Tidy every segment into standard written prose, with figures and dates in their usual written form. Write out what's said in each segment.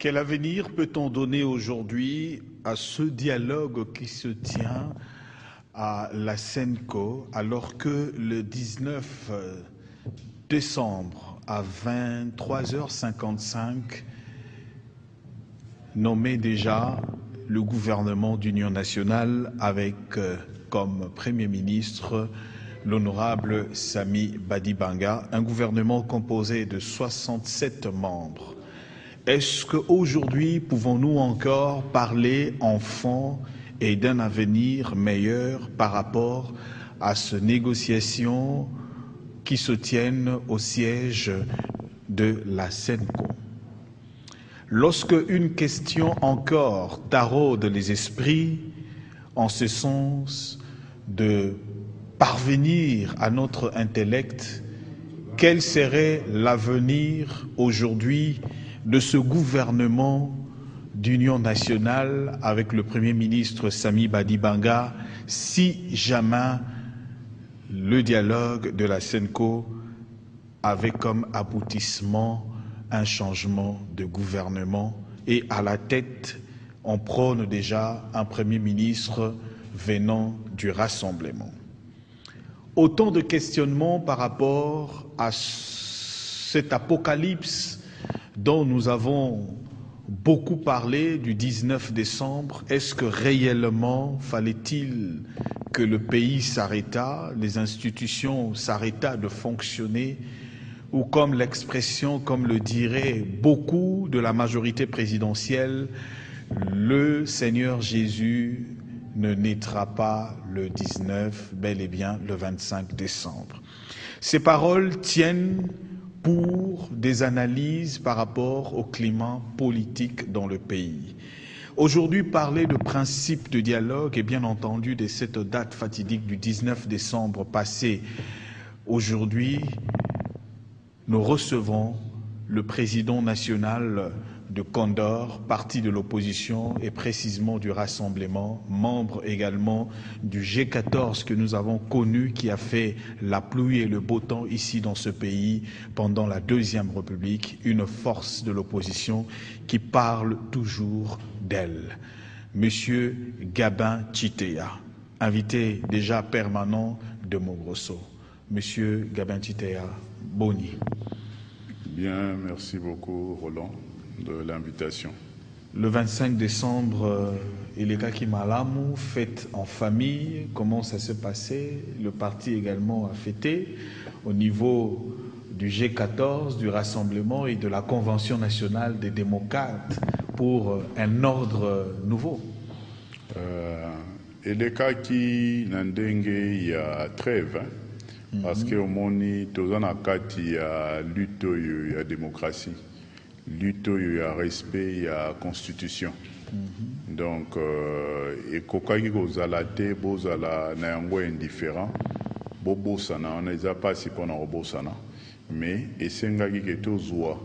Quel avenir peut-on donner aujourd'hui à ce dialogue qui se tient à la SENCO alors que le 19 décembre à 23h55 nommé déjà le gouvernement d'union nationale avec comme Premier ministre l'honorable Sami Badibanga, un gouvernement composé de 67 membres. Est-ce qu'aujourd'hui, pouvons-nous encore parler enfant et d'un avenir meilleur par rapport à ces négociations qui se tiennent au siège de la SENCO? Lorsque une question encore taraude les esprits en ce sens de parvenir à notre intellect, quel serait l'avenir aujourd'hui de ce gouvernement d'union nationale avec le Premier ministre Sami Badibanga si jamais le dialogue de la SENCO avait comme aboutissement un changement de gouvernement et à la tête, on prône déjà un Premier ministre venant du Rassemblement. Autant de questionnements par rapport à cet apocalypse dont nous avons beaucoup parlé du 19 décembre. Est-ce que réellement fallait-il que le pays s'arrêtât, les institutions s'arrêtâient de fonctionner, ou comme l'expression, comme le diraient beaucoup de la majorité présidentielle, le Seigneur Jésus ne naîtra pas le 19, bel et bien le 25 décembre. Ces paroles tiennent pour des analyses par rapport au climat politique dans le pays. Aujourd'hui, parler de principe de dialogue et bien entendu de cette date fatidique du 19 décembre passé, aujourd'hui, nous recevons le président national de Condor, parti de l'opposition et précisément du Rassemblement, membre également du G14 que nous avons connu, qui a fait la pluie et le beau temps ici dans ce pays pendant la Deuxième République, une force de l'opposition qui parle toujours d'elle. Monsieur Gabin Chitea, invité déjà permanent de Mogrosso. Monsieur Gabin Chitea, Boni. Bien, merci beaucoup Roland de l'invitation. Le 25 décembre, Ileka Malamu fête en famille. Comment ça s'est passé? Le parti également a fêté au niveau du G14, du Rassemblement et de la Convention nationale des démocrates pour un ordre nouveau. Ileka qui n'endenge il y a trêve, parce que au moni tozana kati ya lutte ya démocratie. Lutte, il y a respect, il y a constitution. Donc, et kokaki kozala te, bozala na yango indifférent, bobosana, on n'est pas si pour na bosana. Mais esengaki ke tozwa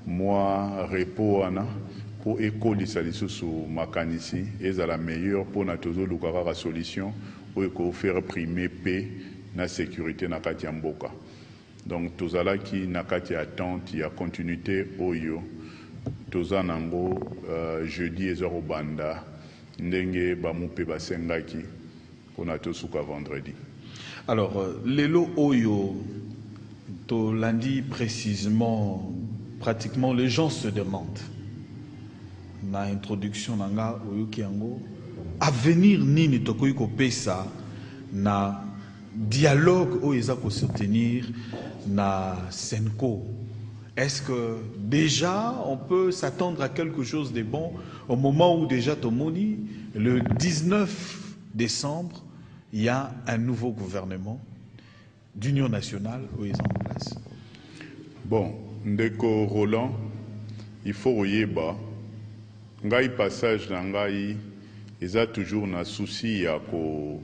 moi repos ana pour écolisa lisusu makanisi ezala meilleur pour na tozo lukaka ka solution ou ko faire primer paix na sécurité na kati ya mboka. Donc tozalaki na kati ya attente ya continuité oyo tozanango jeudi ezoro banda ndenge bamupe basengaki pona tosuka vendredi. Alors lelo oyo to lundi précisément, pratiquement les gens se demandent na introduction nanga oyo kiango avenir nini tokoki kopesa na dialogue oyo eza ko soutenir na SENCO. Est-ce que déjà on peut s'attendre à quelque chose de bon au moment où déjà Tomoni, le 19 décembre, il y a un nouveau gouvernement d'union nationale où ils sont en place? Bon, ndeko Roland, il faut oyeba ngai passage na ngai eza toujours na souci ya ko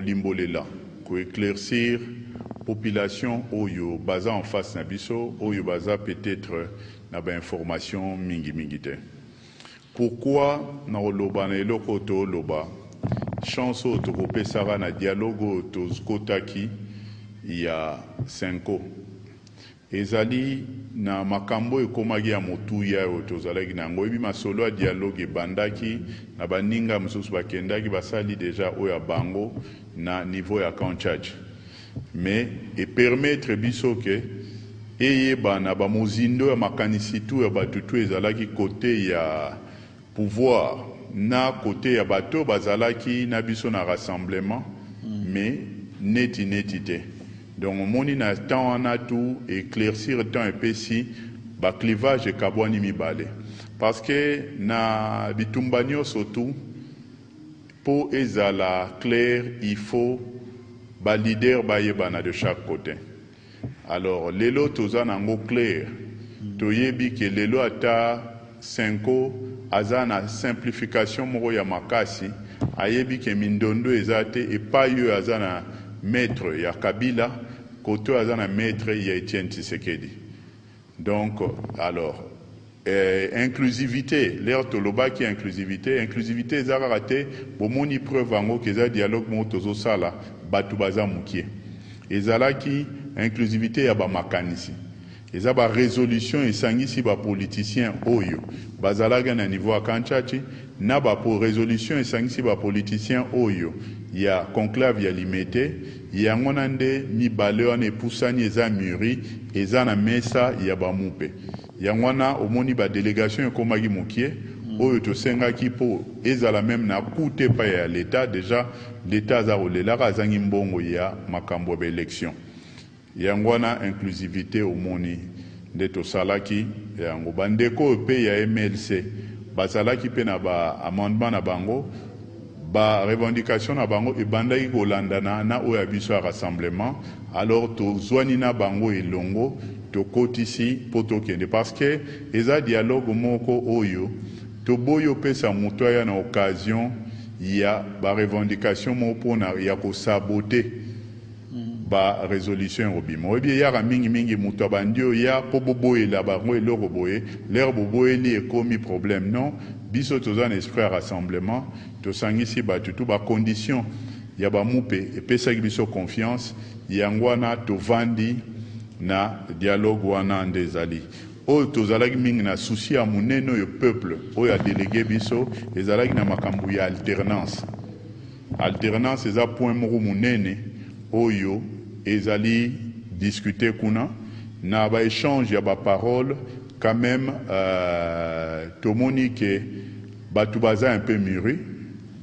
limbolela, ko éclaircir population oyo baza en face na biso oyo baza peut-être na ba information mingi te. Pourquoi na oloba na eloko to loba chance o to kopesaka na dialogue to skotaki ya SENCO ezali na makambo ekomaki ya motuya oyo tozalaki nango ebi masolo ya dialogue ebandaki na baninga mosusu bakendaki basali deja oyo ya bango na niveau ya Kanchachi mais epermettre biso ke eyebana bamozindo ya makanisi tu ya bato tu ezalaki kote ya pouvoir na kote ya bato bazalaki na biso na rassemblement mais neti te. Donc, moni na temps wana tout éclaircir temps epesi ba clivage ekabwani mibale parce que na bitumba nyonso tout po ezala clair il faut ba leader bayebana de chaque côté. Alors lelo toza nango clair toyebi ke lelo ata 5 aza na simplification moko ya makasi ayebi ke mindondo ezate epai yo aza na maître ya Kabila koto aza na maître ya Etienne Tshisekedi. Donc alors inclusivité l'air toloba ki inclusivité ezaka raté bomoni preuve ango ke za dialogue mo tozo sala batu baza mukie ezalaki inclusivité ya ba makanisi eza ba résolution esangisi ba politicien oyo bazalaka na niveau ya Kanchachi na ba po résolution esangisi ba politicien oyo ya conclave ya limité yango na nde mibale wana epusani eza mûri eza na mesa ya bamupe yango wana omoni ba délégation ekomaki mokie oyo tosengaki po ezala même na kute pa ya l'état déjà l'état aza kolelaka azangi mbongo ya makambo ya élection yango wana inclusivité omoni nde tosalaki yango bandeko pe ya MLC bazalaki pe na ba amendement na bango ba revendication na bango ebandaki kolandana na oyo biso ya rassemblement alors tozwani na bango elongo tokotisi po tokende parce que eza dialogue moko oyo toboyo pesa moto aya na occasion ya ba revendication mo pona ya ko saboter ba résolution obimo ebi yaka mingi moto abandio ya po boboyela bango eloko boye l'air boboyeli ekomi problème non biso toza na esprit ya rassemblement tosangisi bato tu ba condition ya bamupe epesaki biso confiance yango wana tovandi na dialogue wana nde ezali oyo tozalaki mingi na souci ya monene oyo peuple oyo adelege biso ezalaki na makambo ya alternance eza point moko monene oyo ezali discuter kuna na ba échange ya ba parole quand même tomoni ke batu baza un peu mûri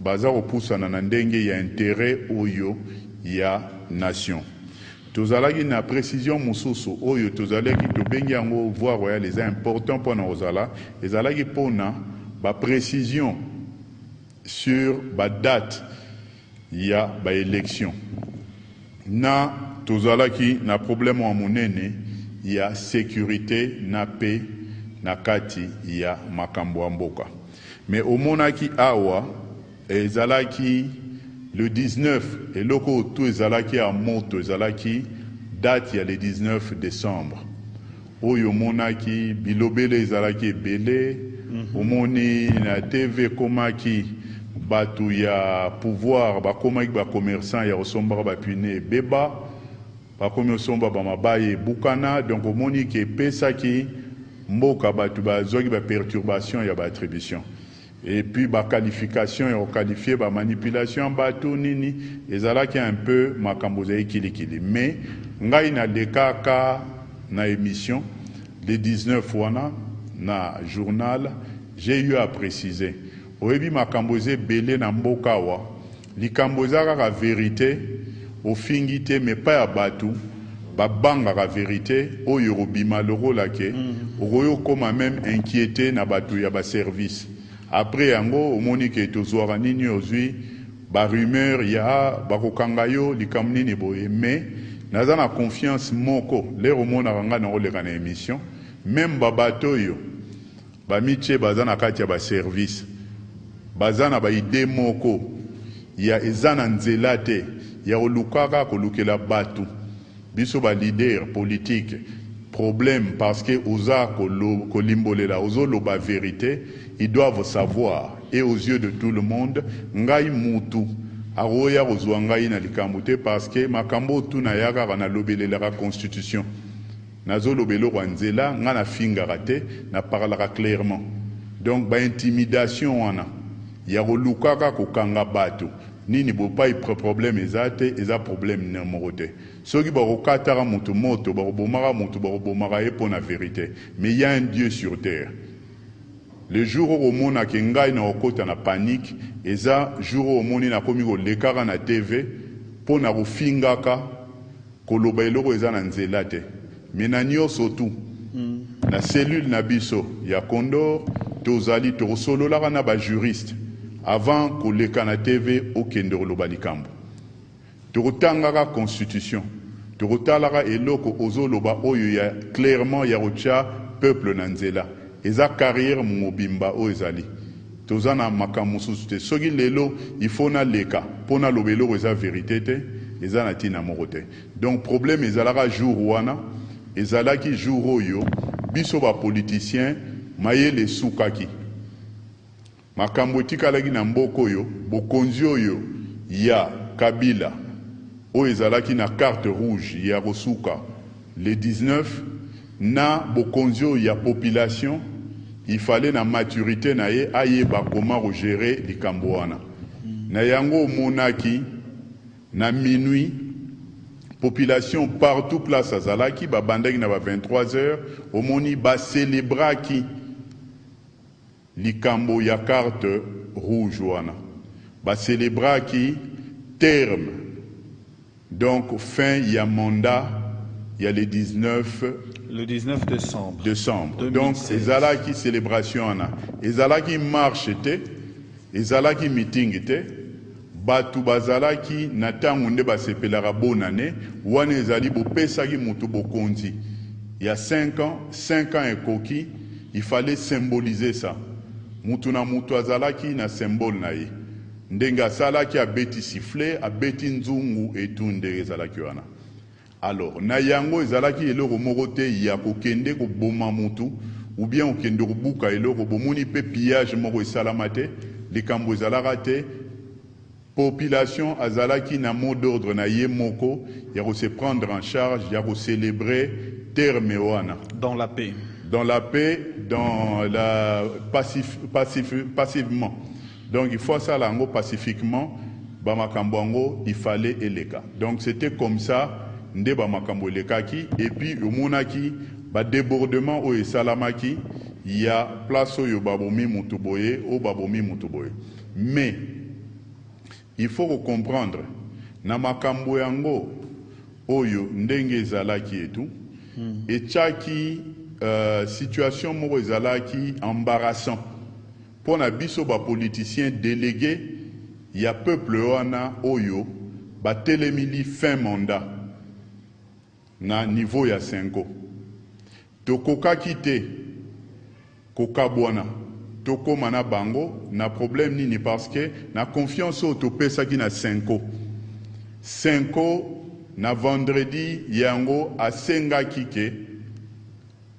baza kopusana na ndenge ya intérêt oyo ya nation tozalaki na précision mosusu oyo tozalaki tobengi yango voie royale eza important mpona ozala ezalaki mpona ba précision sur ba date ya ba élection na tozalaki na problème wa monene ya sécurité na paix na kati ya makambo ya mboka mais omonaki awa ezalaki le 19 eloko tout ezalaki ya moto ezalaki date ya le 19 décembre oyo monaki bilobele ezalaki ebele omoni na TV komaki batu ya pouvoir bakomaki ba commerçant ya osombaka bapine ebeba bakomi osomba bamabaye ebukana donc omoni ke epesaki mboka batu bazwaki baperturbation ya baattribution et puis baqualification ya oqualifier bamanipulation bato nini ezalaki un peu makambo za ekilikili mais ngai na dekaka na émission le 19 wana na journal j'ai eu à préciser oyebi makambo za ebele na mboka wa likambo eza kaka vérité ofingi te mais pas ya bato babangaka vérité oyo kobima lokolake okoyo koma même inquiété na bato ya baservice après yango omoni ke tozwaka nini ozwi barumeur ya bakokanga yo likambo nini boye mais naza na confiance moko lero omonaka nga na oleka na émission même babato oyo bamitie baza na kati ya baservice baza na baide moko ya eza na nzela te ya kolukaka kolukela bato biso ba leader politique problème parce que oza kolimbolela ozoloba vérité ils doivent savoir et aux yeux de tout le monde ngai mutu aroya kozwa ngai na likambo te parce que makambo tu na yaka na lobelelaka constitution nazolobelo wanzela nga na fingaka te na parlera clairement. Donc ba intimidation wana ya kolukaka kokanga bato nini bopai problème ezate eza problème numéro te. Soki bakokataka mutu moto bakobomaka mutu bakobomaka ye mpo na vérité. Mais il y a un Dieu sur terre. Le jour où on a kengai na okota na panique, eza jour où on a komi kolekaka na TV pour na kofingaka koloba eloko eza na nzela te. Mais na nyonso tu na cellule na biso ya Condor tozali tosololaka na ba juriste avant koleka na TV okende koloba likambo. Tokotangaka constitution, tokotalaka eloko ozoloba oyo ya clairement ya rocha peuple na nzela. Eza carrière mobimba o ezali tozana makambo mosusu te soki lelo il faut na leka pona lobelo eza vérité te eza na tina moko te. Donc problème ezalaka jour wana ezalaki jour oyo biso ba politicien mayele sukaki makambo etikalaki na mboko oyo bokonzi oyo ya Kabila o ezalaki na carte rouge ya kosuka le 19 na bokonzio ya population il fallait na maturité na ye ayeba comment gérer likambo wana na yango monaki na minuit population partout place azalaki babandaki na ba 23h omoni ba célébraki likambo ya carte rouge wana ba célébraki terme donc fin ya mandat ya le 19 décembre. 2016. Donc, ezalaki célébration ana. Ezalaki marche te, ezalaki meeting te, batu bazalaki na tango nde basepelaka bonne année, wana ezali bopesaki mutu bokonzi. Il y a 5 ans ekoki, il fallait symboliser ça. Mutu na mutu azalaki na symbole na ye. Ndenge asalaki abeti sifflet, abeti nzungu etunde ezalaki wana. Alors, na yango ezalaki eloko moko te ya kokende ko boma mutu ou bien okende ko buka eloko bomoni pe pillage moko esalama te likambo ezalaka te population azalaki na mot d'ordre na ye moko ya ko se prendre en charge ya ko célébrer terme wana dans la paix dans la passivement. Donc il faut ça lango pacifiquement ba makambo ngo il fallait eleka. Donc c'était comme ça nde ba makambo lekaki et puis omonaki ba débordement o esalamaki ya place oyo babomi mutuboye o babomi mutuboye. Mais il faut comprendre na makambo yango oyo ndenge ezalaki etu etiaki situation moko ezalaki embarrassant pour na biso ba politicien délégué ya peuple wana oyo ba telemili fin mandat na niveau ya 5 tokokaki te kokabwana tokoma na bango na problème nini parce que na confiance au topesaki na 5 na vendredi yango asengaki ke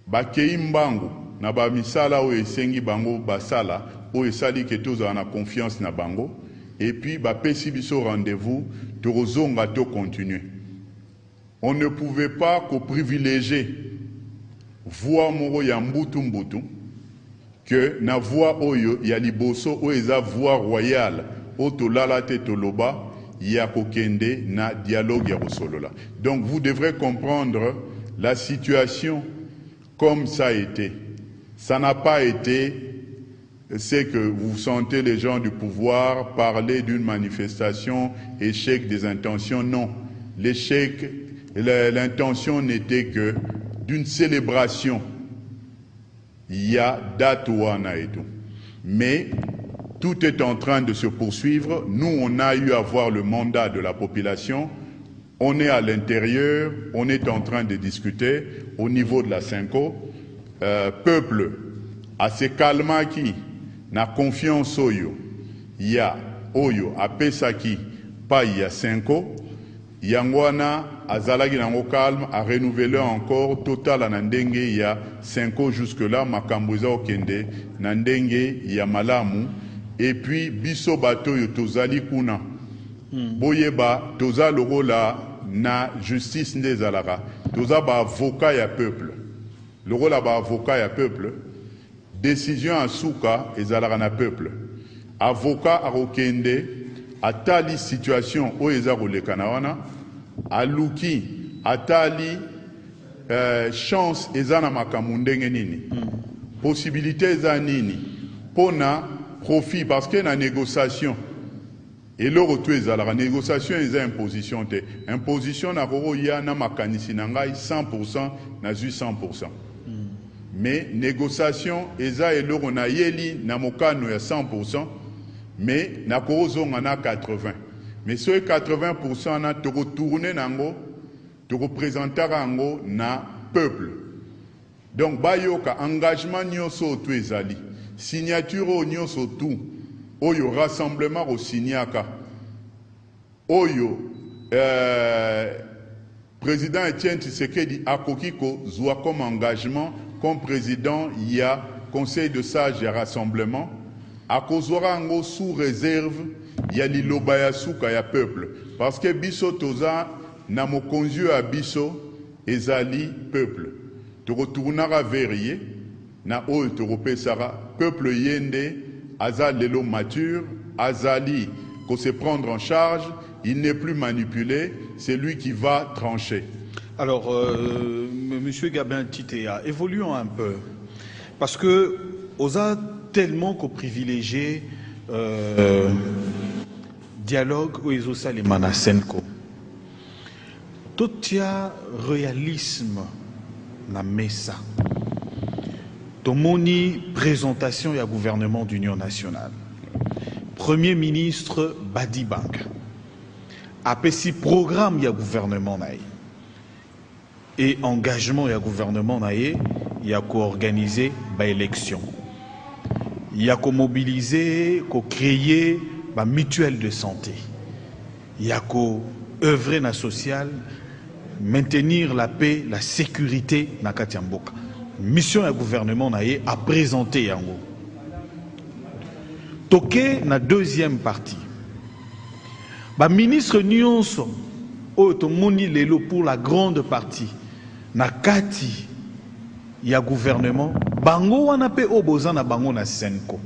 bakei mbangu na ba misala o esengi bango basala o esali ke tozala na confiance na bango et puis bapesi biso rendez-vous tokozonga to continuer. On ne pouvait pas qu'au privilégier voix moro ya mbutu mbutu que na voix oyo ya liboso o eza voix royale o tolala te toloba ya kokende na dialogue ya kosolola. Donc vous devrez comprendre la situation comme ça a été. Ça n'a pas été c'est que vous sentez les gens du pouvoir parler d'une manifestation, échec des intentions. Non, l'échec, l'intention n'était que d'une célébration. Il y a date wana et tout. Mais tout est en train de se poursuivre. Nous, on a eu à voir le mandat de la population. On est à l'intérieur, on est en train de discuter au niveau de la Cinco. Peuple, à se calmer qui na confiance oyo, il y a oyo, à Pesaki, pas il y a Cinco. Yangwana, azalagi nango calme, a renouvelé encore total à Nandenge, il y a 5 ans jusque-là, Makambuza Okende, Nandenge, il y a Malamu, et puis Biso Bato Yotozali Kuna. Boyeba, Toza Lorola, na justice Ndezalaka, toza ba avocat ya peuple. Le rôle ba avocat ya peuple, décision à souka ezalaka na peuple. Avocat a okende atali situation o eza koleka na wana, aluki atali chance eza na makambo ndenge nini. Possibilité eza nini pona profit parce que na négociation et le retour ezalaka négociation eza imposition te. Imposition na koko ya na makanisi na ngai 100% na 100%. Mais négociation eza eloko na yeli na mokano ya 100%, mais na kozonga na 80. Mais ce 80% na to retourner nango, to représenter nango na peuple. Donc bayoka engagement nyonso to ezali, signature nyonso tout, oyo rassemblement au signaka. Oyo président Etienne Tshisekedi akokiko zwa comme engagement comme président il y a conseil de sages et rassemblement akozwara ngo sous réserve ya liloba ya suka ya peuple parce que biso toza na mokonzi ya biso ezali peuple to retournera vers na oyo to repesara peuple yende aza lelo mature azali ko se prendre en charge, il n'est plus manipulé, c'est lui qui va trancher. Alors, Monsieur Gabin Titea, évoluons un peu. Parce que, osa tellement qu'au privilégié dialogue où ils ont ça les manasenko. Tout y a réalisme na mesa. Tomoni présentation et gouvernement d'Union nationale. Premier ministre Badi Banga. APC programme ya gouvernement naïe. Et engagement ya gouvernement naïe, il y a co-organiser ba élection. Il y a co-mobiliser, co-créer ba mutuelle de santé. Il y a co-œuvrer na social, maintenir la paix, la sécurité na Katiamboka. Mission ya gouvernement naïe a présenté yango. Toké na deuxième partie. Ba ministre nyonso o to moni lelo pour la grande partie na kati ya gouvernement bango wana pe oboza na bango na senko.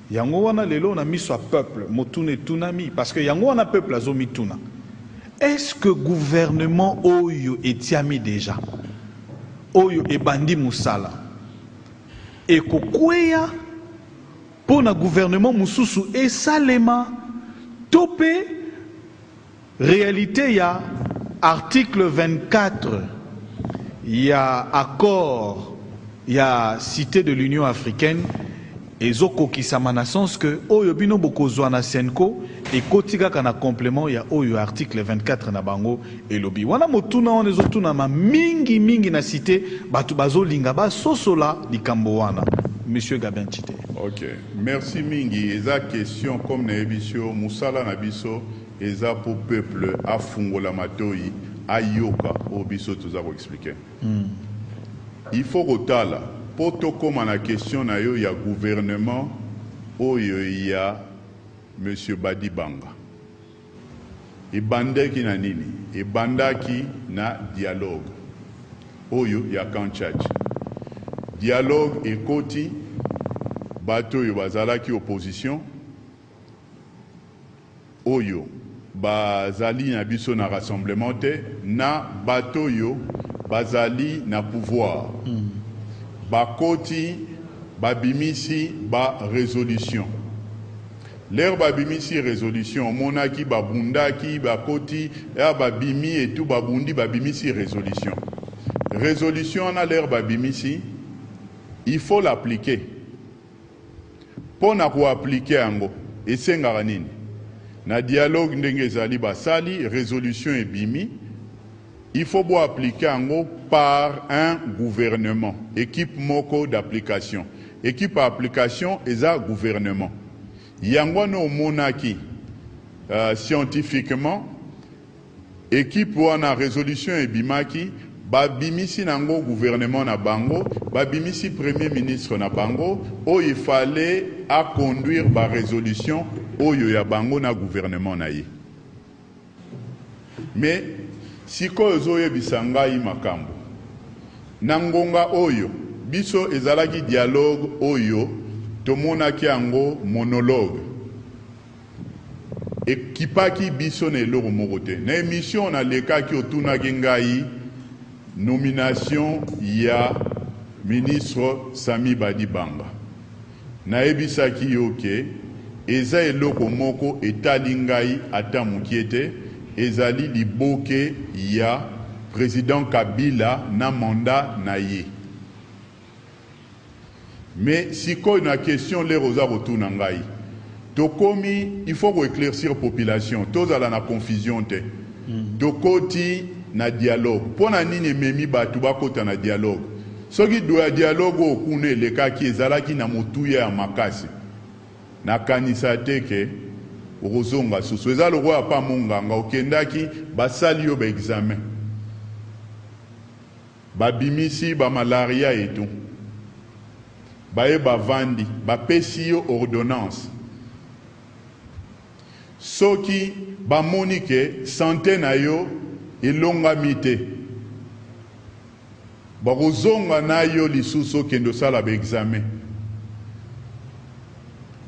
Yango wana lelo na miso a peuple motune tunami parce que yango wana peuple azomi tuna. Est-ce que gouvernement oyo etiami déjà? Oyo ebandi musala. Et kokweya pour le gouvernement Moussousou et Salema topé réalité il y a article 24 il y a accord il y a cité de l'Union africaine et zoko qui samana sens que oyo bino bokozwa na senko et kotika kana complément il y a oyo article 24 na bango et lobby wana motuna on ezotuna ma mingi na cité batu bazolinga ba sosola likambo wana. Monsieur Gabin Tite. Ok. Merci Mingi. Eza question comme Nebisio, Moussala Nabiso, Eza pour peuple, à Fungola Matoi, à Yoka, au Biso, tout ça pour expliquer. Il faut retala. Pour tout comme la question, il y a gouvernement, il y a Monsieur Badi Banga. Et Banda qui na nini? Et Banda qui na dialogue. Oyo, il y a Kanchach. Dialogue et koti bato yo bazala ki opposition oyo bazali na biso na rassemblement te na bato yo bazali na pouvoir bakoti babimisi ba résolution l'air babimisi résolution monaki babundaki bakoti ya babimi et tout babundi babimisi résolution na l'air babimisi. Il faut l'appliquer. Pour appliquer ango, et c'est nini. Na dialogue ndenge zali basali, résolution et bimi, il faut appliquer ango par un gouvernement, équipe moko d'application. Équipe application et ça gouvernement. Yango no monaki scientifiquement, équipe wana résolution et bimaki. Babimisi nango gouvernement na bango, babimisi premier ministre na bango, où il fallait à conduire ba résolution oyo ya bango na gouvernement na ye. Mais sikoyo ozoyebisa ngai makambo na ngonga oyo biso ezalaki dialogue oyo tomonaki yango monologue ekipaki biso na eloko moko te na émission nalekaki otunaki ngai nomination ya ministre Sami Badibanga nayebisaki yo ke eza eloko moko etali ngai ata mokie te ezali liboke ya président Kabila na mandat na ye. Mais si quoi une question les rosa retourne ngai tokomi il faut éclaircir population tous à la confusion te tokoti na dialogue pona nini memi batu bakota na dialogue soki doya dialogue okune le kaki ezalaki na motuya ya makasi na kanisa teke rozonga susu ezalo roi pa monganga okendaki basali yo ba examen babimisi ba malaria et tout baye bavandi bapesi yo ordonnance soki bamoni ke santé na yo elongami te bakozonga na yo lisusu okende osala baexamen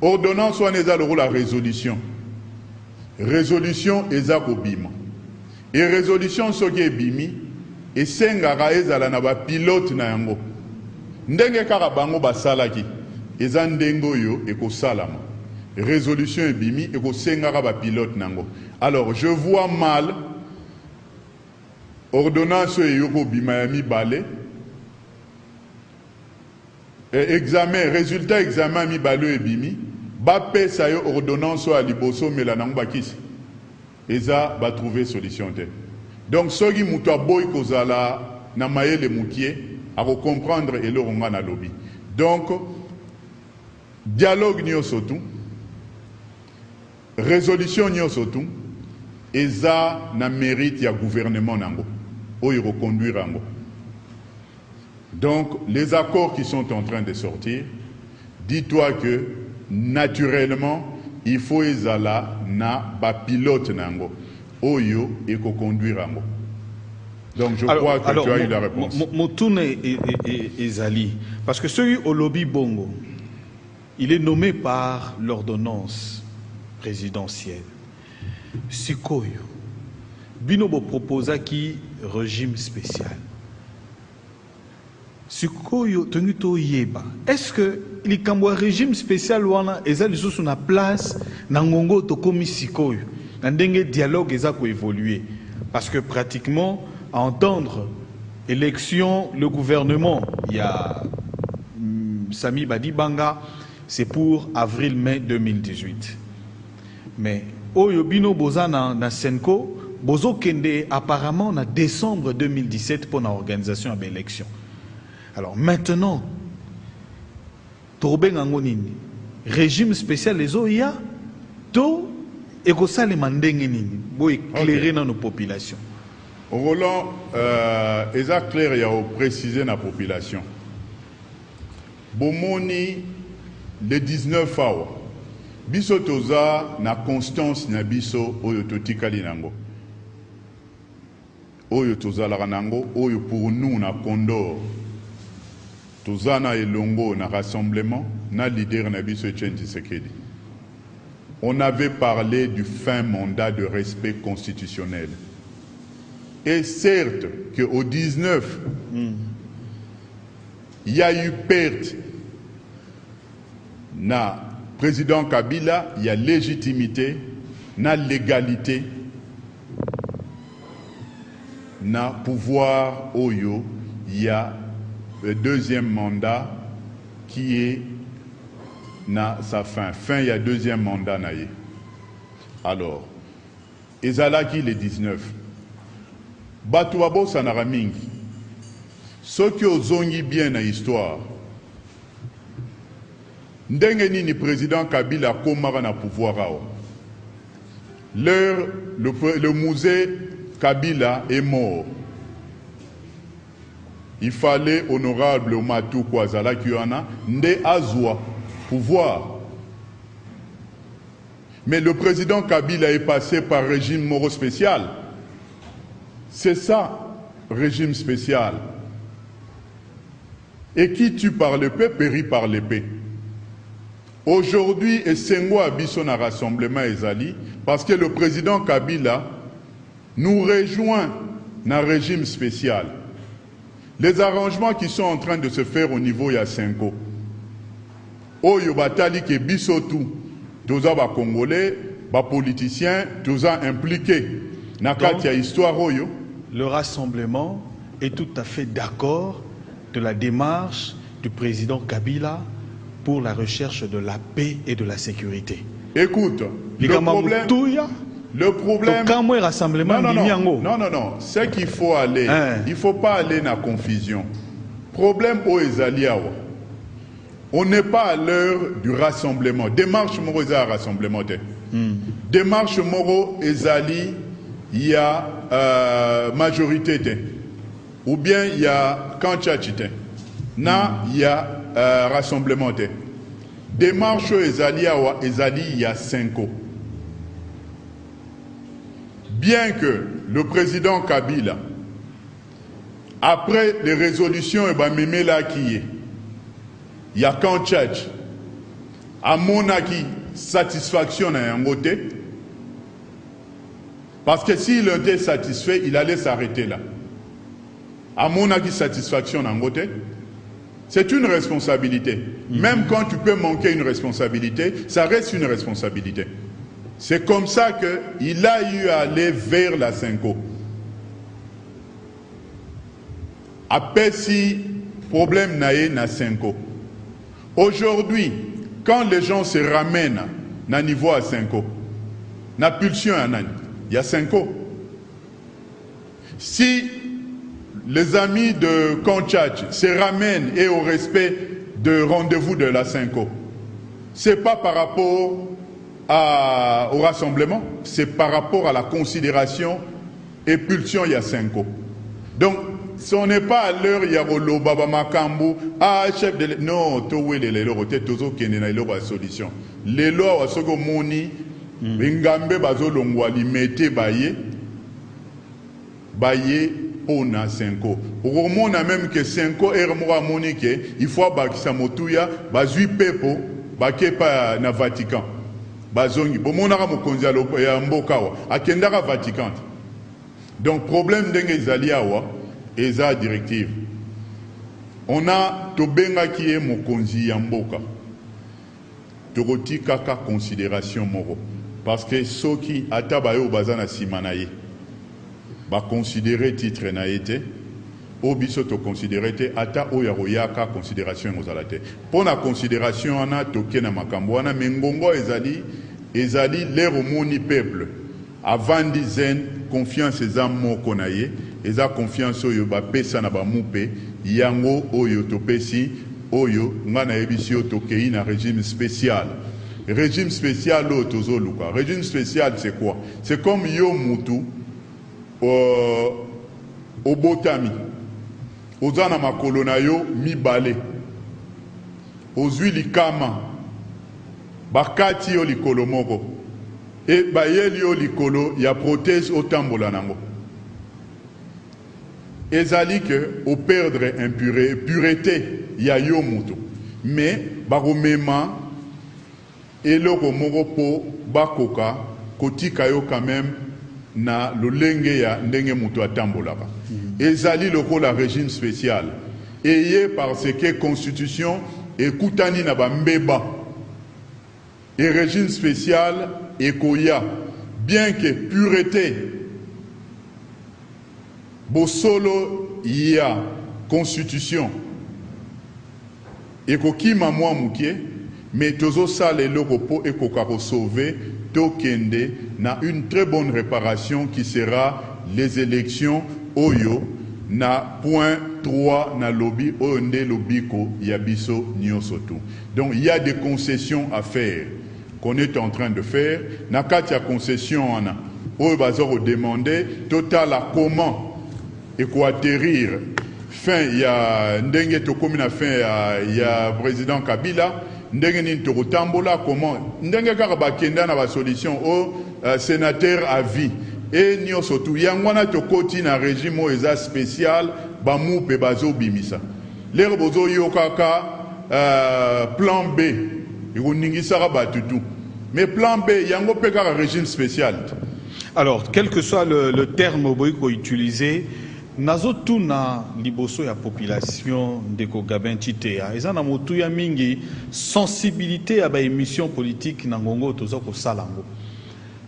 ordonnance wana eza lokola résolution eza kobima e résolution soki ebimi esengaka ezala na bapilote na yango ndenge kaka bango basalaki eza ndenge oyo ekosalama résolution ebimi ekosengaka bapilote nango. Alors je vois mal ordonnance oyo kobima ya mibale examen résultat examen mibale ebimi bapesa yo ordonnance oyo liboso mela nango bakisi eza batrouver solution te. Donc soki mutu aboyi kozala na mayele mukie à comprendre et le ronga na lobby. Donc, dialogue n'y surtout, résolution n'y surtout, et ça na mérite ya gouvernement nango, ou y reconduire nango. Donc, les accords qui sont en train de sortir, dis-toi que naturellement, il faut ezala na ba pilote nango, oyo et conduire nango. Donc je crois que tu as eu la réponse. Motoune et Zali, parce que celui au lobby Bongo, il est nommé par l'ordonnance présidentielle. Sikoyo, Binobo proposa qui régime spécial. Sikoyo Tenuto Yeba. Est-ce que il y a un régime spécial wana ezali sous na place nangongo tokomi Sikoyo, nandenge dialogue ezako évoluer parce que pratiquement à entendre élection, le gouvernement, il y a Sami Badibanga, c'est pour avril-mai 2018. Mais Oyobino Bozana na Senko, Bozo Kende apparemment en décembre 2017 pour l'organisation de l'élection. Alors maintenant, Torben Angonini, régime spécial les OIA, to ekosale mandenge nini, bo éclairer dans nos populations. Roland, eza clair ya o préciser na population. Bomoni le 19 awa. Biso toza na constance na biso oyo totikali nango. Oyo toza la nango oyo pour nous na Condor. Toza na elongo na rassemblement na leader na biso Etienne Tshisekedi. On avait parlé du fin mandat de respect constitutionnel. Et certes qu'au 19, il y a eu perte na président Kabila, il y a légitimité, na légalité, na pouvoir Oyo, il y a le deuxième mandat qui est na sa fin. Fin, il y a deuxième mandat naïe. Alors, ezalaki le 19. Batu babo sanara mingi. Ceux qui ozongi bien na histoire. Ndenge nini président Kabila komara na pouvoir ao. Le musée Kabila est mort. Il fallait honorable Matou Kwazala Kiana nde azwa pouvoir. Mais le président Kabila est passé par régime moro spécial. C'est ça, régime spécial. Et qui tue par l'épée, périt par l'épée. Aujourd'hui, Essengo Abisso na rassemblement Ezali, parce que le président Kabila nous rejoint dans un régime spécial. Les arrangements qui sont en train de se faire au niveau Yasenko. Oyo batali ke biso tout, toza ba Congolais, ba politiciens, toza impliqués. Na kati ya histoire oyo. Le rassemblement est tout à fait d'accord de la démarche du président Kabila pour la recherche de la paix et de la sécurité. Écoute, le problème... Non, c'est qu'il faut aller. Il ne faut pas aller dans la confusion. Problème au Ezaliawa. On n'est pas à l'heure du rassemblement. Démarche Moro Ezali rassemblement. Démarche Moro Ezali, il y a majorité. Ou bien il y a Kanchachite. Na, il y a rassemblement. Démarche Ezaliawa, Ezali, il y a 5 ans. Bien que le président Kabila, après les résolutions, il y a qu'un tchatch, à mon acquis, satisfaction à un côté, parce que s'il était satisfait, il allait s'arrêter là. À mon acquis, satisfaction à un côté, c'est une responsabilité. Même quand tu peux manquer une responsabilité, ça reste une responsabilité. C'est comme ça qu'il a eu à aller vers la Cinco. Après si problème naé na Cinco. Aujourd'hui, quand les gens se ramènent na niveau à Cinco, na pulsion à Nani, il y a Cinco. Si les amis de Konchach se ramènent et au respect de rendez-vous de la Cinco, c'est pas par rapport au rassemblement, c'est par rapport à la considération et pulsion il y a 5 ans. Donc, si on n'est pas à l'heure, il y a le Baba Makambu, chef de non, tout est les lois, tout qui est la solution. Les lois, ce que moni, Ngambe bazo longwa limete baye on a 5 ans. Pour moi, on a même que 5 ans, il faut que motuya bazui pepo, bakepa na Vatican. Bazongi, bomonara mokonzi ya mbokawa, akendaka Vatican. Donc problème d'enge ezaliawa, eza directive. On a tobenga qui est mokonzi ya mboka. Toroti kaka considération moro. Parce que soki atabayo bazana simanaye, ba considérer titre na été, obiso to considérer te ata oyaroyaka considération ngozalate. Pour la considération ana tokena makambo wana mengongo ezali l'air au moni peuple avant dizaine confiance eza moko na ye eza confiance oyo ba pesa na ba mupe yango oyo topesi oyo ngana yebisi yo tokei na régime spécial. Régime spécial o tozoluka. Régime spécial c'est quoi? C'est comme yo mutu au botami. Ozana makolo na yo mibale. Ozwi likama. Bakati yo likolo moko. Et bayeli yo likolo ya prothèse au tambola nango. Ezali que au perdre pureté ya yo mutu. Mais baromema eloko moko po bakoka kotika yo quand même na lolenge ya ndenge mutu atambolaka. Ezali lokola régime spécial. Ayé parce que constitution ekutani na bambeba. Et régime spécial ekoya bien que pureté bosolo ya constitution ekokima mwa mukie mais tozo sale loko po ekokako sauver tokende na une très bonne réparation qui sera les élections oyo na point 3 na lobby onde lobiko yabiso nyosotu. Donc il y a des concessions à faire qu'on est en train de faire. Na katia concession ana oyo bazoro demander total à comment atterrir fin ya ndenge tokomi na fin ya président Kabila ndenge ni tokotambola comment ndenge kaka bakenda na ba solution au sénateur à vie et nyonso tu yangwana to koti na régime eza spécial ba mupe bazo bimisa lero bozo yokaka plan B ikuningisa batutu mais plan B yango peka régime spécial. Alors quel que soit le terme boyko utilisé nazo tuna liboso ya population ndeko Gabin Chitea eza na motu ya mingi sensibilité à ba émission politique na ngongo toza ko salango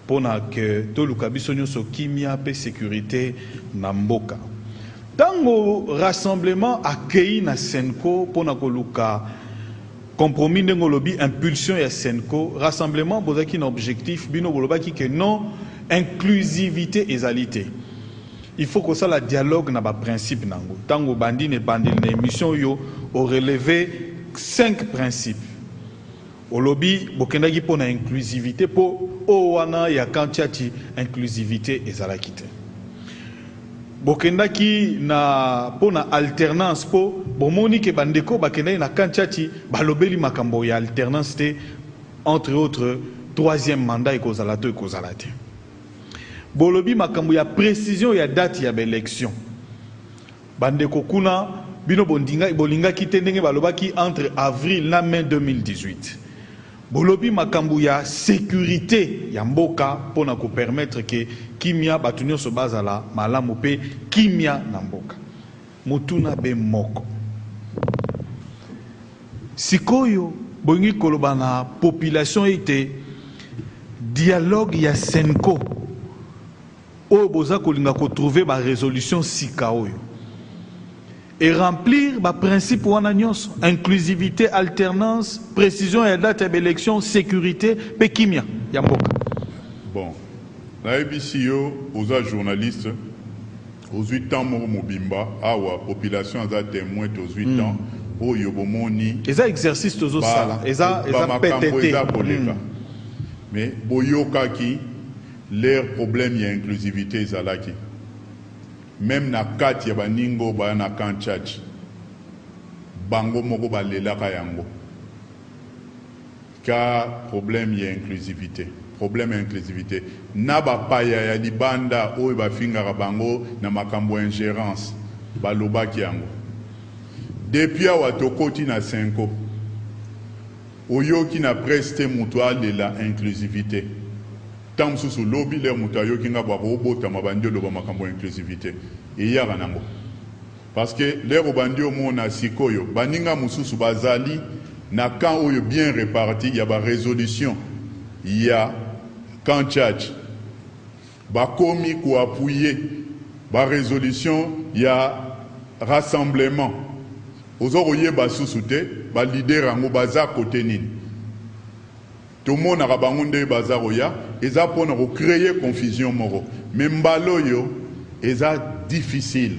pona que toluka biso nyonso kimia pe sécurité na mboka tango rassemblement accueilli na Senko pona koluka compromis ndengo lobi impulsion ya Senko rassemblement bozaki na objectif bino bolobaki que non inclusivité égalité. Il faut que ça la dialogue na ba principe nango. Tango bandi ne bandi na émission yo au relevé 5 principes. Au lobby bokendaki pona inclusivité po o wana ya kantiati inclusivité ezalakite. Bokendaki na pona alternance po bomoni ke bandeko bakendaki na kantiati balobeli makambo ya alternance te entre autres troisième mandat ekozala to ekozala te. Bolobi makambo ya précision ya date ya élection. Bandeko kuna bino bondinga bolinga kite ndenge balobaki entre avril na mai 2018. Bolobi makambo ya sécurité ya mboka pona ko permettre que kimia batunyo so bazala malamu pe kimia na mboka. Mutuna be moko. Sikoyo bongi koloba na population ite dialogue ya Senko. Oyo boza kolinga ko trouver ba résolution sika oyo et remplir ba principe wana nyonso inclusivité alternance précision ya date ya élection sécurité pe kimia ya mboka. Bon na ebisi yo oza journaliste aux 8 ans mobimba awa population za témoin aux 8 ans oyo bomoni eza exercice tozo sala eza PTT mais boyokaki leur problème y a inclusivité ezalaki même na kati ya baningo ba na kanchach bango moko balelaka yango ka problème y a inclusivité na bapaya ya libanda oyo bafingaka bango na makambo ingérence balobaki yango depuis awa tokoti na Senko oyoki na preste mutu alela inclusivité tant sous lobby les mutayo qui n'a pas robota mabandi loba makambo inclusivité et yara nango parce que les robandio mona sikoyo baninga mususu bazali na kan oyo bien réparti ya ba résolution ya kanchach ba komi ko appuyer ba résolution ya rassemblement ozoroye ba susute ba leader ango baza côté nini tout le monde a rabangunde bazaroya eza pona ko créer confusion moro mais mbaloyo eza difficile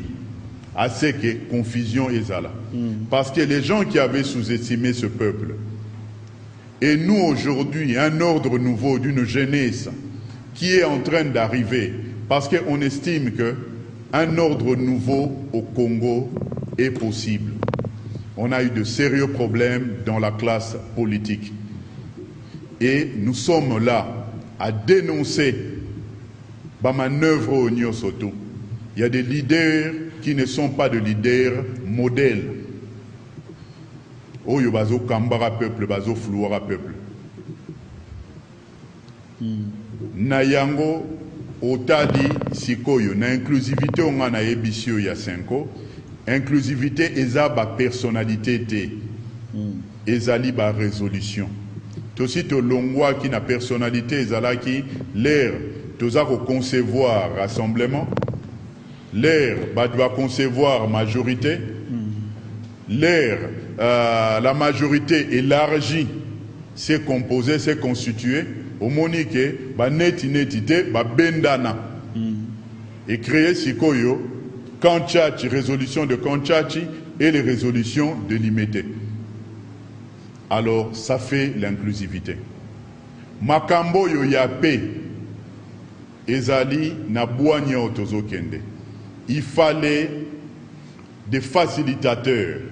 à ce que confusion ezala parce que les gens qui avaient sous-estimé ce peuple et nous aujourd'hui un ordre nouveau d'une jeunesse qui est en train d'arriver parce qu'on estime que un ordre nouveau au Congo est possible. On a eu de sérieux problèmes dans la classe politique. Et nous sommes là à dénoncer la manœuvre au Nyosoto. Il y a des leaders qui ne sont pas des leaders modèles. Oyo bazo kambara peuple, bazo flouara peuple. Nayango otali sikoyo na inclusivité on a ebisio ya Senko. Inclusivité eza ba personnalité te. Ezali ba résolution. Aussi to longwa qui na personnalité ezalaki l'air toza ko concevoir rassemblement l'air ba doit concevoir majorité l'air la majorité élargie c'est composé c'est constitué au monique ba netité ba bendana et créer sikoyo kanchachi résolution de kanchachi et les résolutions délimitées. Alors, ça fait l'inclusivité. Makambo yo yape, ezali na boanya otozokende. Il fallait des facilitateurs.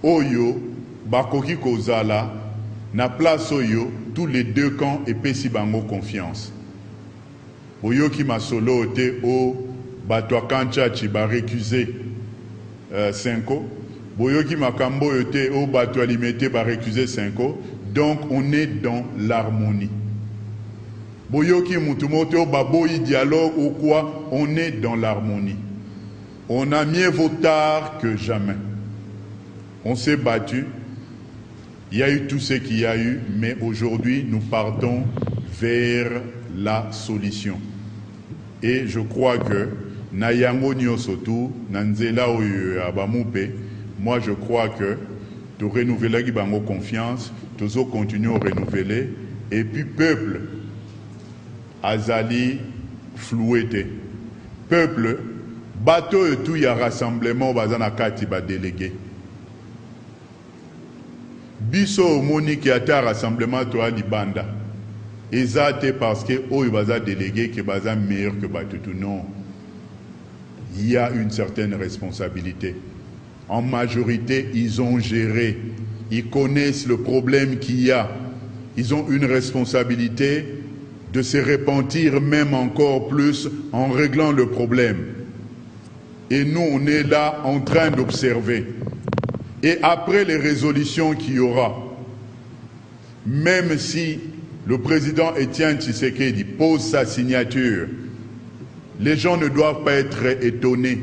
Oyo, bakoki kozala, na place oyo, tous les deux camps et pesi bango confiance. boyoki masolo te o bato Kanchachi ba récusé 5 ans. Boyoki makambo yote o bato alimete ba récusé 5 ans. Donc on est dans l'harmonie. Boyoki mutumote o baboyi dialogue ou quoi, on est dans l'harmonie. On a mieux vaut tard que jamais. On s'est battu. Il y a eu tout ce qu'il y a eu, mais aujourd'hui nous partons vers la solution. Et je crois que Nayango Nyosotu, Nanzela Oyo Abamupe, moi je crois que tu renouveler qui bango confiance, tu continuer à renouveler, et puis peuple, Azali floueté. Peuple, bateau et tout, il y a rassemblement, bazana kati ba délégué. Biso moni qui a un rassemblement, toi, Libanda. Ezate parce que il baza délégué qui baza meilleur que Batutu. Non. Il y a une certaine responsabilité. En majorité, ils ont géré. Ils connaissent le problème qu'il y a. Ils ont une responsabilité de se repentir même encore plus en réglant le problème. Et nous, on est là en train d'observer. Et après les résolutions qu'il y aura, même si le président Étienne Tshisekedi pose sa signature, les gens ne doivent pas être étonnés.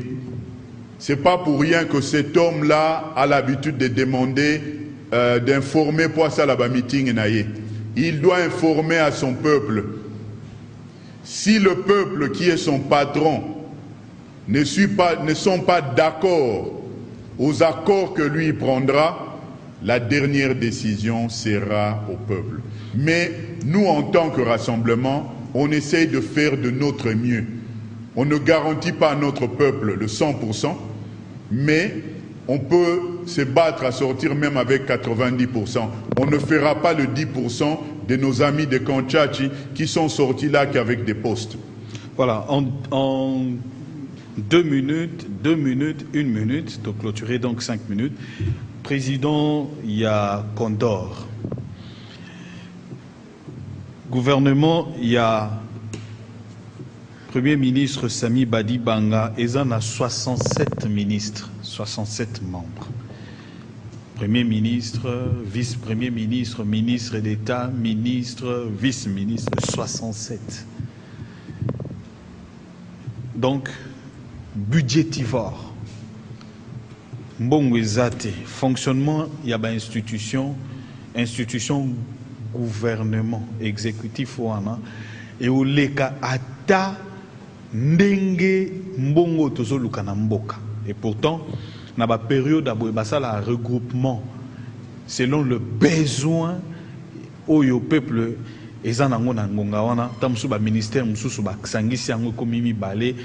Ce n'est pas pour rien que cet homme-là a l'habitude de demander, d'informer pour ça là-bas meeting. Il doit informer à son peuple. Si le peuple qui est son patron ne sont pas d'accord aux accords que lui prendra, la dernière décision sera au peuple. Mais nous, en tant que rassemblement, on essaye de faire de notre mieux. On ne garantit pas à notre peuple le 100%, mais on peut se battre à sortir même avec 90%. On ne fera pas le 10% de nos amis de Kanchachi qui sont sortis là qu'avec des postes. Voilà, en 2 minutes, 1 minute, de clôturer donc 5 minutes. Président, il y a Condor. Gouvernement, il y a Premier ministre Sami Badibanga, et il y a 67 ministres, 67 membres. Premier ministre, vice-premier ministre, ministre d'État, ministre, vice-ministre, 67. Donc, budgétivore. Mbongo ezate, fonctionnement, il y a une institution gouvernement, exécutif wana, et au leka ata ndenge mbongo tozo lukana mboka. Et pourtant, na ba période aboye basala regroupement selon le besoin au peuple ezanango na ngonga wana tamusu ba ministère mususu ba sangisi yango komi mibale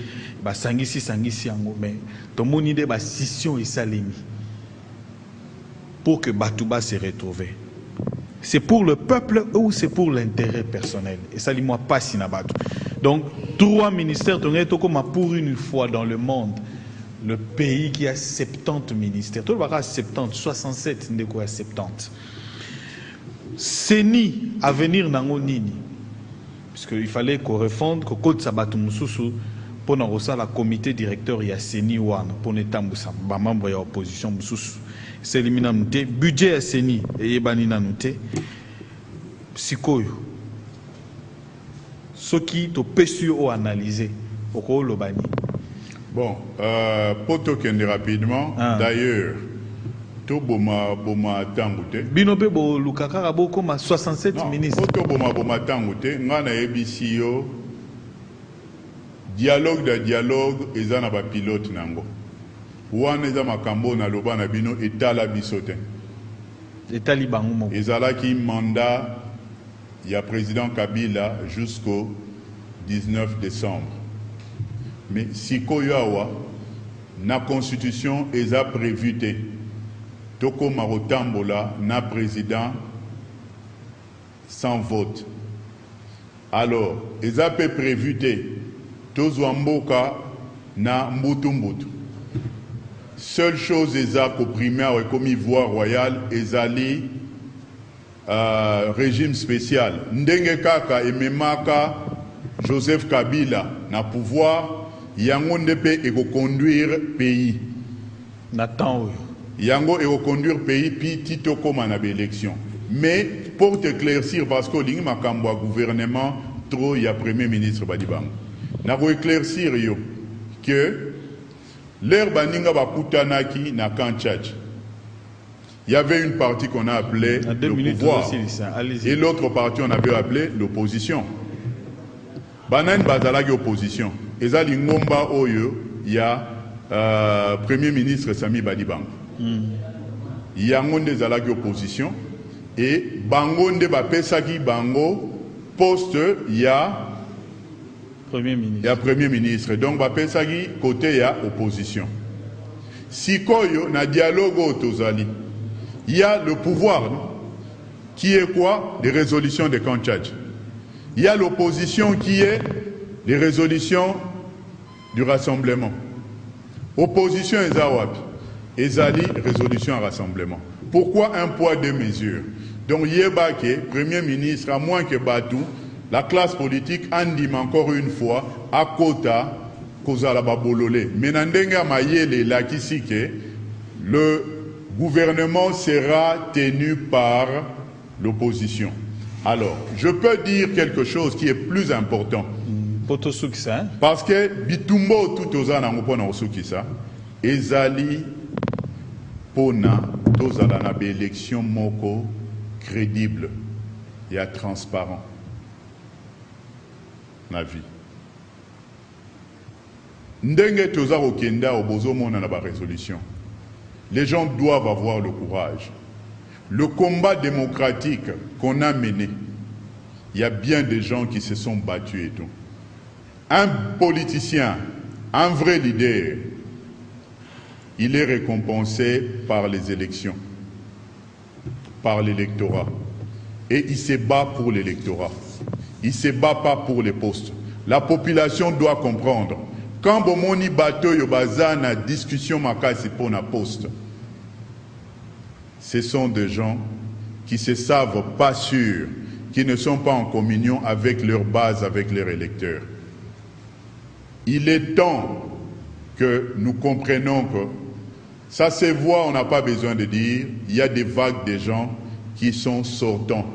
ba sangisi yango mais tomoni de ba scission esalemi pour que Batouba se retrouve. C'est pour le peuple ou c'est pour l'intérêt personnel? Et ça, dis-moi pas si n'abatou. Donc, 3 ministères, pour une fois dans le monde, le pays qui a 70 ministères. Tout le monde a 70, 67, n'est quoi 70. Seni, à venir dans nini. Puisqu'il fallait qu'on refonde, qu'on code sabatou mususu, pour nous la comité directeur, il y a Seni Wan, pour nous tambusa, membre de l'opposition mususu. C'est le budget à Seni et Yebani Nanoute, Sikoyo. Ce qui te peut sur analyser, au Lobani. Bon, pour tourner rapidement, d'ailleurs, tout boma tangoute. Binope bo lukaka bo comme 67 ministres. Pour boma tangoute, ngana ebisio dialogue de dialogue ezana ba pilote nango. Wana eza makambo na loba na bino etala bisote. Etali bango mo. Ezalaki mandat il y a président Kabila jusqu'au 19 décembre. Mais sikoyo awa na constitution eza prévu te. Toko marotambola na président sans vote. Alors, eza pe prévu te. Tozwa mboka na mbutu. Seule chose qu'au primaire et comme Ivoire royal, ezali régime spécial. Ndenge kaka et memaka Joseph Kabila na pouvoir, yango ndepe eko conduire pays. Nathan. Yango eko conduire pays puis tito koma na élection. Mais pour t'éclaircir, parce que l'ingi makambo gouvernement trop il y a premier ministre Badibang. Na ko éclaircir yo que l'air baninga bakutanaki na Kanchach. Il y avait une partie qu'on a appelée le pouvoir et l'autre partie on avait appelé l'opposition. Banan bazalaki opposition. Eza lingomba oyo il y a premier ministre Sami Badibang. Il y a ngonde zalaki opposition et bangonde bapesaki bango poste il y a premier ministre. Il y a premier ministre. Donc bapesaki côté il y a opposition. Sikoyo na dialogue otozali. Il y a le pouvoir, non? Qui est quoi? Les résolutions de Kanchach. Il y a l'opposition qui est les résolutions du rassemblement. Opposition Ezawapi. Ezali, résolution à rassemblement. Pourquoi un poids, deux mesures? Donc Yebake, Premier ministre, à moins que Batou, la classe politique andime encore une fois à Kota, Kozala Babolole. Menandenga Mayele Lakisike, le gouvernement sera tenu par l'opposition. Alors, je peux dire quelque chose qui est plus important. Parce que Bitumbo tout ozana ngopona osukisa ezali pona tozala na élection moko crédible et transparent na vie. Ndenge toza okenda obozo mona na ba résolution. Les gens doivent avoir le courage. Le combat démocratique qu'on a mené, il y a bien des gens qui se sont battus et tout. Un politicien, un vrai leader, il est récompensé par les élections, par l'électorat. Et il se bat pour l'électorat. Il ne se bat pas pour les postes. La population doit comprendre. Quand Bomoni Bato Yobaza na discussion makasi pour na poste, ce sont des gens qui se savent pas sûrs, qui ne sont pas en communion avec leur base, avec leurs électeurs. Il est temps que nous comprenions que ça se voit, on n'a pas besoin de dire, il y a des vagues de gens qui sont sortants,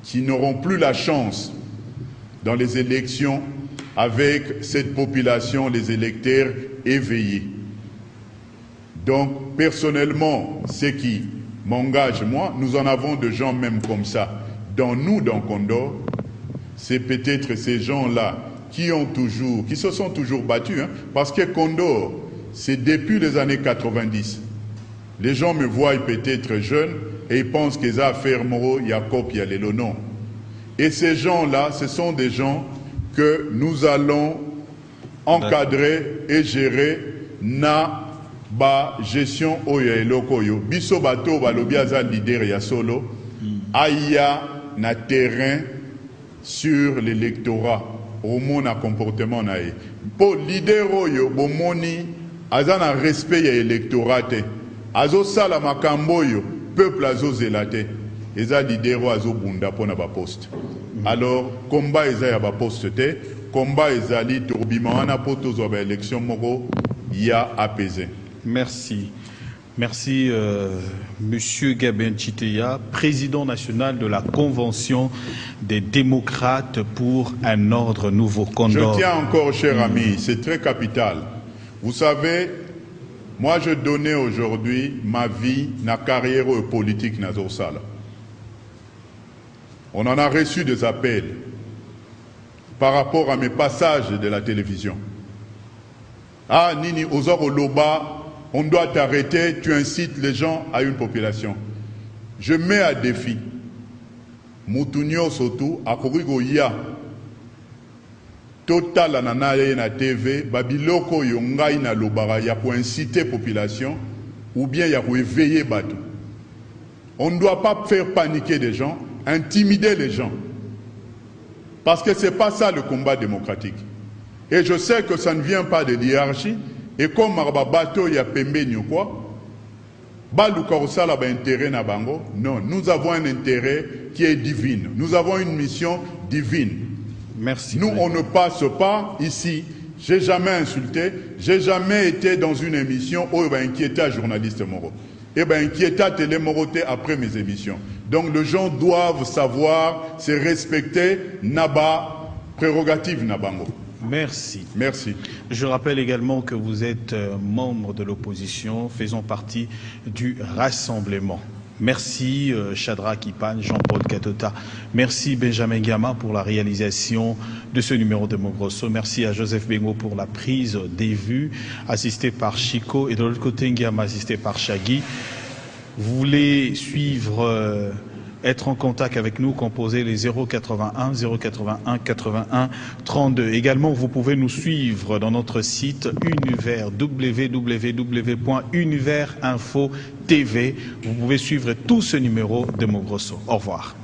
qui n'auront plus la chance dans les élections avec cette population, les électeurs éveillés. Donc, personnellement, ce qui m'engage, moi, nous en avons de gens même comme ça. Dans nous, dans Condor, c'est peut-être ces gens-là qui se sont toujours battus, hein, parce que Condor, c'est depuis les années 90. Les gens me voient peut-être jeune et ils pensent qu'ils ont affaire Moro, Jacob, Yalelo, non. Et ces gens-là, ce sont des gens que nous allons encadrer et gérer na ba gestion oyo eloko yo biso bato balobi aza leader ya solo aya na terrain sur l'électorat au monde na comportement na ye po leader oyo bomoni aza na respect ya électorat te azo sala makambo oyo peuple azo zela te eza leader oyo azo bunda pona ba poste. Alors, combat eza ya ba poste te, combat ezali tobima wana po tozwa ba élection moko ya apaisé. Merci. Merci, Monsieur Gabin Chiteya, président national de la Convention des démocrates pour un ordre nouveau. Condor. Je tiens encore, cher ami, c'est très capital. Vous savez, moi je donnais aujourd'hui ma vie, ma carrière politique na Zorsala. On en a reçu des appels par rapport à mes passages de la télévision. Ah, Nini, Ozoro Loba, on doit t'arrêter, tu incites les gens à une population. Je mets à défi. Moutounio Sotou, à Korigoya, Total Ananaye na TV, Babiloko Yongaï na Lobara, ya pour inciter la population, ou bien ya pour éveiller Batou. On ne doit pas faire paniquer des gens, intimider les gens. Parce que ce n'est pas ça le combat démocratique. Et je sais que ça ne vient pas de l'hierarchie. Et comme Marba Bato ya Pembe ni quoi, Baluka Osala ba intérêt na bango. Non, nous avons un intérêt qui est divin. Nous avons une mission divine. Merci. Nous, on ne passe pas ici. J'ai jamais insulté, j'ai jamais été dans une émission où il va inquiéter un journaliste Moro. Il va inquiéter à Télé Moroté après mes émissions. Donc les gens doivent savoir, se respecter, Naba, prérogative Nabango. Merci. Merci. Je rappelle également que vous êtes membre de l'opposition, faisant partie du Rassemblement. Merci Shadrach Ipan, Jean-Paul Katota. Merci Benjamin Gama pour la réalisation de ce numéro de Mogrosso. Merci à Joseph Bengo pour la prise des vues, assisté par Chico. Et de l'autre côté, Ngama, assisté par Chagui. Vous voulez suivre, être en contact avec nous, composez les 081 081 81 32. Également, vous pouvez nous suivre dans notre site Univers, www.universinfo.tv. Vous pouvez suivre tout ce numéro de Mogrosso. Au revoir.